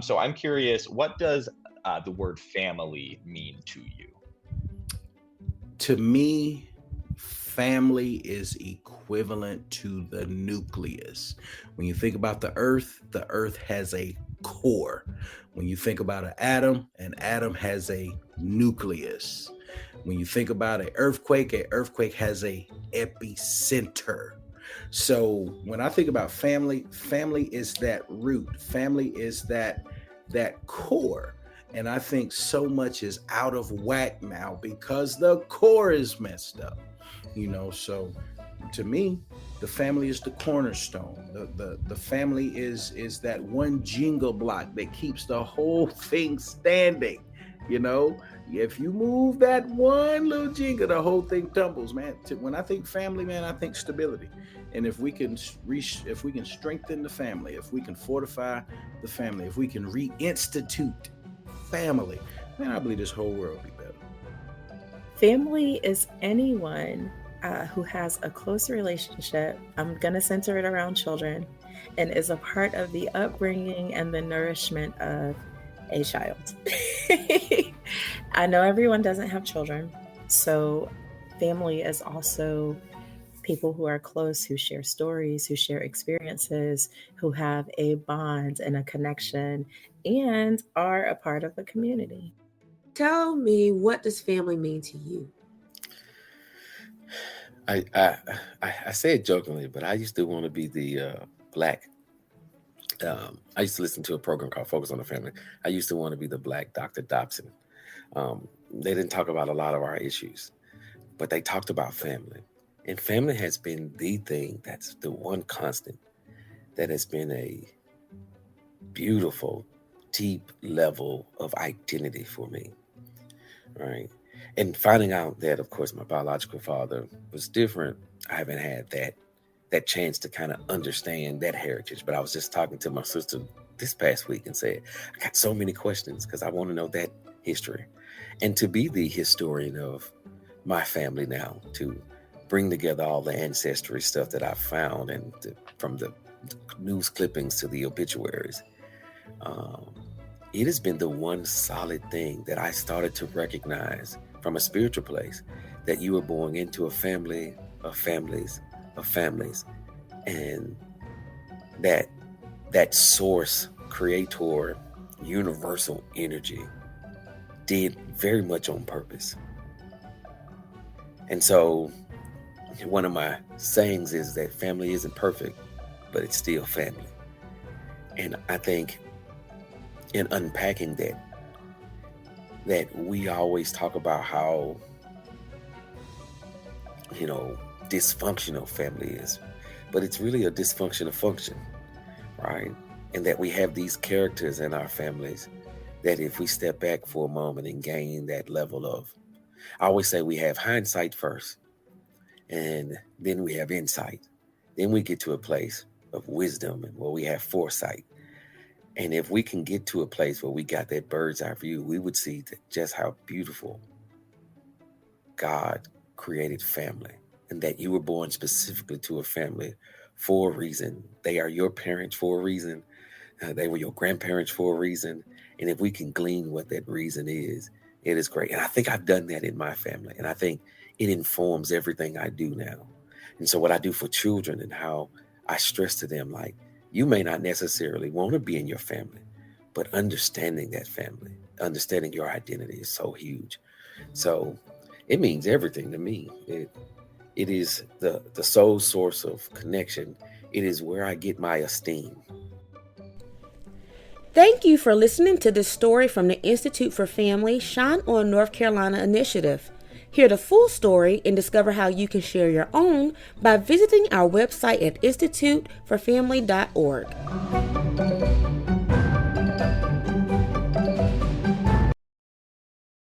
So I'm curious, what does the word family mean to you? To me, family is equivalent to the nucleus. When you think about the earth has a core. When you think about an atom has a nucleus. When you think about an earthquake has a epicenter. So when I think about family, family is that root. Family is that core. And I think so much is out of whack now because the core is messed up. So to me, the family is the cornerstone. The family is that one jingle block that keeps the whole thing standing. You know, if you move that one little jingle, the whole thing tumbles, man. When I think family, man, I think stability. And if we can strengthen the family, if we can fortify the family, if we can reinstitute family, man, I believe this whole world will be better. Family is anyone who has a close relationship. I'm going to center it around children and is a part of the upbringing and the nourishment of a child. I know everyone doesn't have children, so family is also people who are close, who share stories, who share experiences, who have a bond and a connection, and are a part of a community. Tell me, what does family mean to you? I say it jokingly, but I used to want to be the black. I used to listen to a program called Focus on the Family. I used to want to be the black Dr. Dobson. They didn't talk about a lot of our issues, but they talked about family. And family has been the thing, that's the one constant that has been a beautiful, deep level of identity for me, right? And finding out that, of course, my biological father was different, I haven't had that chance to kind of understand that heritage. But I was just talking to my sister this past week and said, I got so many questions because I want to know that history. And to be the historian of my family now, to bring together all the ancestry stuff that I've found, and from the news clippings to the obituaries, it has been the one solid thing that I started to recognize from a spiritual place, that you were born into a family of families of families, and that source, creator, universal energy did very much on purpose. And so one of my sayings is that family isn't perfect, but it's still family. And I think in unpacking that we always talk about how, dysfunctional family is, but it's really a dysfunction of function, right? And that we have these characters in our families that if we step back for a moment and gain that level of, I always say we have hindsight first, and then we have insight. Then we get to a place of wisdom and where we have foresight. And if we can get to a place where we got that bird's eye view, we would see just how beautiful God created family, and that you were born specifically to a family for a reason. They are your parents for a reason. They were your grandparents for a reason. And if we can glean what that reason is, it is great. And I think I've done that in my family. And I think it informs everything I do now. And so what I do for children and how I stress to them, like, you may not necessarily want to be in your family, but understanding that family, understanding your identity is so huge. So it means everything to me. It is the sole source of connection. It is where I get my esteem. Thank you for listening to this story from the Institute for Family Shine On North Carolina initiative. Hear the full story and discover how you can share your own by visiting our website at instituteforfamily.org.